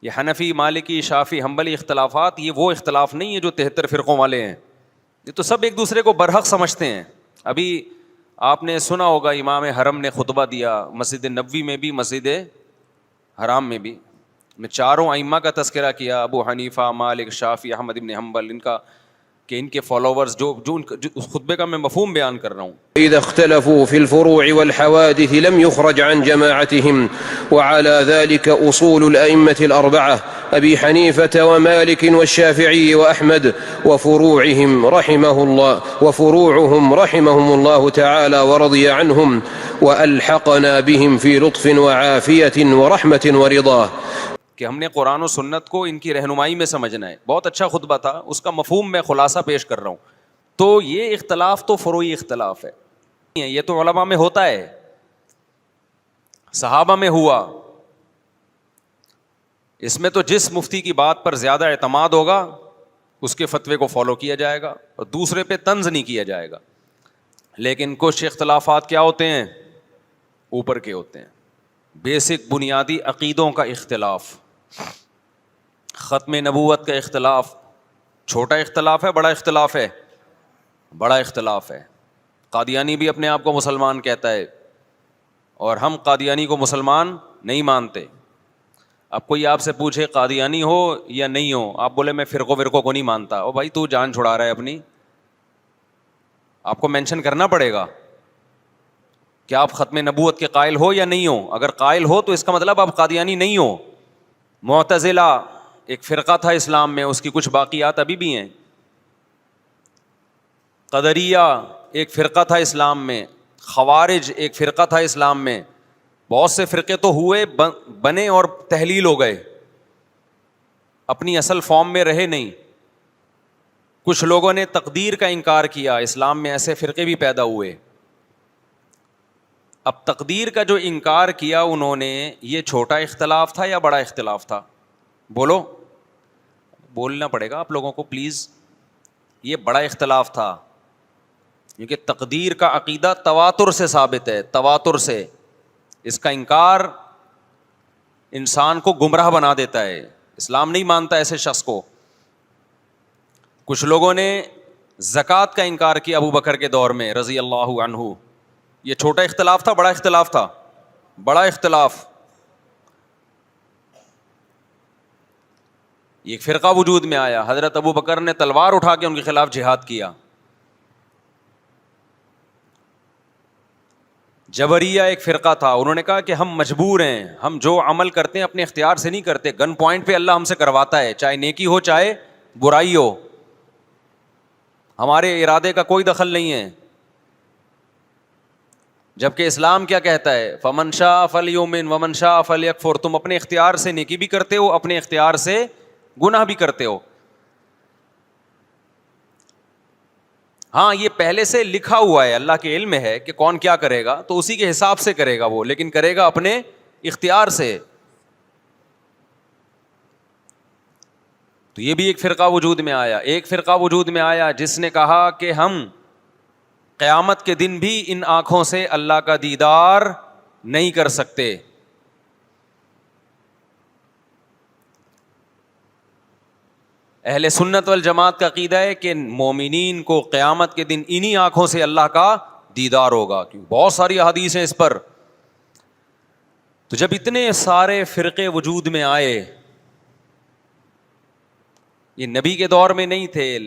یہ حنفی، مالکی، شافعی، حنبلی اختلافات یہ وہ اختلاف نہیں ہے جو 73 فرقوں والے ہیں. یہ تو سب ایک دوسرے کو برحق سمجھتے ہیں. ابھی آپ نے سنا ہوگا امام حرم نے خطبہ دیا مسجد نبوی میں بھی مسجد حرام میں بھی. میں چاروں ائمہ کا تذکرہ کیا، ابو حنیفہ، مالک، شافعی، احمد بن حنبل، ان کا کہ ان کے فالوورز جو اس خطبے کا میں مفہوم بیان کر رہا ہوں. إذا اختلفوا في الفروع والحوادث لم يخرج عن جماعتهم، وعلى ذلك أصول الأئمة الأربعة أبي حنيفة ومالك والشافعي وأحمد وفروعهم رحمهم الله تعالى ورضي عنهم وألحقنا بهم في لطف وعافية ورحمة ورضاه. کہ ہم نے قرآن و سنت کو ان کی رہنمائی میں سمجھنا ہے. بہت اچھا خطبہ تھا، اس کا مفہوم میں خلاصہ پیش کر رہا ہوں. تو یہ اختلاف تو فروعی اختلاف ہے، یہ تو علماء میں ہوتا ہے، صحابہ میں ہوا. اس میں تو جس مفتی کی بات پر زیادہ اعتماد ہوگا اس کے فتوے کو فالو کیا جائے گا اور دوسرے پہ طنز نہیں کیا جائے گا. لیکن کچھ اختلافات کیا ہوتے ہیں؟ اوپر کے ہوتے ہیں. بیسک بنیادی عقیدوں کا اختلاف، ختم نبوت کا اختلاف. چھوٹا اختلاف ہے، بڑا اختلاف ہے؟ بڑا اختلاف ہے. قادیانی بھی اپنے آپ کو مسلمان کہتا ہے اور ہم قادیانی کو مسلمان نہیں مانتے. اب کوئی آپ سے پوچھے قادیانی ہو یا نہیں ہو، آپ بولے میں فرقوں کو نہیں مانتا، او بھائی تو جان چھڑا رہا ہے اپنی. آپ کو مینشن کرنا پڑے گا کہ آپ ختم نبوت کے قائل ہو یا نہیں ہو. اگر قائل ہو تو اس کا مطلب آپ قادیانی نہیں ہو. معتزلہ ایک فرقہ تھا اسلام میں، اس کی کچھ باقیات ابھی بھی ہیں. قدریہ ایک فرقہ تھا اسلام میں. خوارج ایک فرقہ تھا اسلام میں. بہت سے فرقے تو ہوئے، بنے اور تحلیل ہو گئے، اپنی اصل فارم میں رہے نہیں. کچھ لوگوں نے تقدیر کا انکار کیا، اسلام میں ایسے فرقے بھی پیدا ہوئے. اب تقدیر کا جو انکار کیا انہوں نے، یہ چھوٹا اختلاف تھا یا بڑا اختلاف تھا؟ بولو، بولنا پڑے گا آپ لوگوں کو پلیز. یہ بڑا اختلاف تھا، کیونکہ تقدیر کا عقیدہ تواتر سے ثابت ہے. تواتر سے اس کا انکار انسان کو گمراہ بنا دیتا ہے. اسلام نہیں مانتا ایسے شخص کو. کچھ لوگوں نے زکوٰۃ کا انکار کیا ابو بکر کے دور میں رضی اللہ عنہ. یہ چھوٹا اختلاف تھا، بڑا اختلاف تھا؟ بڑا اختلاف. ایک فرقہ وجود میں آیا، حضرت ابو بکر نے تلوار اٹھا کے ان کے خلاف جہاد کیا. جبریہ ایک فرقہ تھا، انہوں نے کہا کہ ہم مجبور ہیں، ہم جو عمل کرتے ہیں اپنے اختیار سے نہیں کرتے، گن پوائنٹ پہ اللہ ہم سے کرواتا ہے، چاہے نیکی ہو چاہے برائی ہو، ہمارے ارادے کا کوئی دخل نہیں ہے. جبکہ اسلام کیا کہتا ہے؟ فمن شاء فلیؤمن ومن شاء فلیکفر. تم اپنے اختیار سے نیکی بھی کرتے ہو، اپنے اختیار سے گناہ بھی کرتے ہو. ہاں یہ پہلے سے لکھا ہوا ہے، اللہ کے علم میں ہے کہ کون کیا کرے گا، تو اسی کے حساب سے کرے گا وہ، لیکن کرے گا اپنے اختیار سے. تو یہ بھی ایک فرقہ وجود میں آیا. ایک فرقہ وجود میں آیا جس نے کہا کہ ہم قیامت کے دن بھی ان آنکھوں سے اللہ کا دیدار نہیں کر سکتے. اہل سنت والجماعت کا عقیدہ ہے کہ مومنین کو قیامت کے دن انہی آنکھوں سے اللہ کا دیدار ہوگا، کیونکہ بہت ساری احادیث ہیں اس پر. تو جب اتنے سارے فرقے وجود میں آئے، یہ نبی کے دور میں نہیں تھے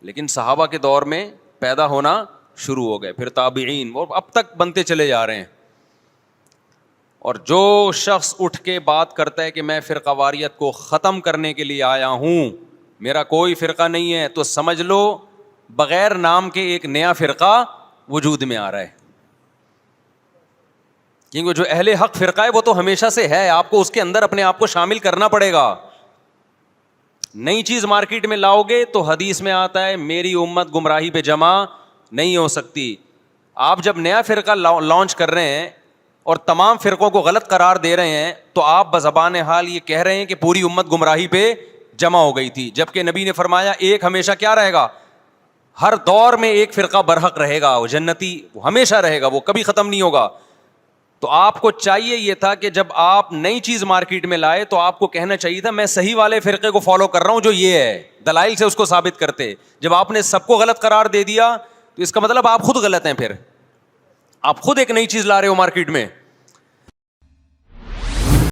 لیکن صحابہ کے دور میں پیدا ہونا شروع ہو گئے، پھر تابعین، اور اب تک بنتے چلے جا رہے ہیں. اور جو شخص اٹھ کے بات کرتا ہے کہ میں فرقہ واریت کو ختم کرنے کے لیے آیا ہوں، میرا کوئی فرقہ نہیں ہے، تو سمجھ لو بغیر نام کے ایک نیا فرقہ وجود میں آ رہا ہے. کیونکہ جو اہل حق فرقہ ہے وہ تو ہمیشہ سے ہے، آپ کو اس کے اندر اپنے آپ کو شامل کرنا پڑے گا. نئی چیز مارکیٹ میں لاؤ گے تو حدیث میں آتا ہے میری امت گمراہی پہ جمع نہیں ہو سکتی. آپ جب نیا فرقہ لانچ کر رہے ہیں اور تمام فرقوں کو غلط قرار دے رہے ہیں تو آپ بزبان حال یہ کہہ رہے ہیں کہ پوری امت گمراہی پہ جمع ہو گئی تھی. جبکہ نبی نے فرمایا ایک ہمیشہ کیا رہے گا؟ ہر دور میں ایک فرقہ برحق رہے گا، وہ جنتی، وہ ہمیشہ رہے گا، وہ کبھی ختم نہیں ہوگا. تو آپ کو چاہیے یہ تھا کہ جب آپ نئی چیز مارکیٹ میں لائے تو آپ کو کہنا چاہیے تھا میں صحیح والے فرقے کو فالو کر رہا ہوں جو یہ ہے, دلائل سے اس کو ثابت کرتے. جب آپ نے سب کو غلط قرار دے دیا تو اس کا مطلب آپ خود غلط ہیں, پھر آپ خود ایک نئی چیز لا رہے ہو مارکیٹ میں.